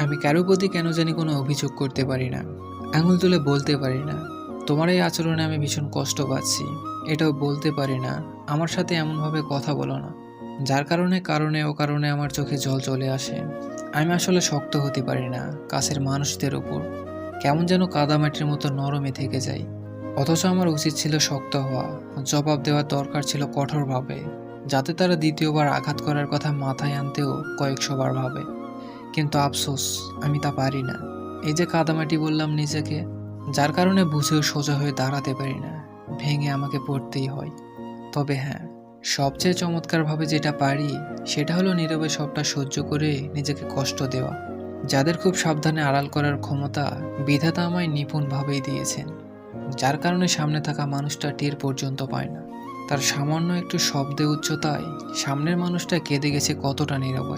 আমি কারো প্রতি কেন জানি কোনো অভিযোগ করতে পারি না, আঙুল তুলে বলতে পারি না তোমার এই আচরণে আমি ভীষণ কষ্ট পাচ্ছি। এটাও বলতে পারি না আমার সাথে এমনভাবে কথা বলো না, যার কারণে আমার চোখে জল চলে আসে। আমি আসলে শক্ত হতে পারি না কাছের মানুষদের ওপর, কেমন যেন কাদামাটির মতো নরমে থেকে যাই। অথচ আমার উচিত ছিল শক্ত হওয়া, জবাব দেওয়ার দরকার ছিল কঠোরভাবে, যাতে তারা দ্বিতীয়বার আঘাত করার কথা মাথায় আনতেও কয়েকশোবার ভাবে। কিন্তু আফসোস, আমি তা পারি না। এই যে কাদামাটি বললাম নিজেকে, যার কারণে বুঝেও সোজা হয়ে দাঁড়াতে পারি না, ভেঙে আমাকে পড়তেই হয়। তবে হ্যাঁ, সবচেয়ে চমৎকারভাবে যেটা পারি সেটা হলো নীরবে সবটা সহ্য করে নিজেকে কষ্ট দেওয়া। যাদের খুব সাবধানে আড়াল করার ক্ষমতা বিধাতা আমায় নিপুণভাবেই দিয়েছেন, যার কারণে সামনে থাকা মানুষটা টের পর্যন্ত পায় না। তার সামান্য একটু শব্দে উচ্চতায় সামনের মানুষটা কেঁদে গেছে কতটা নীরবে।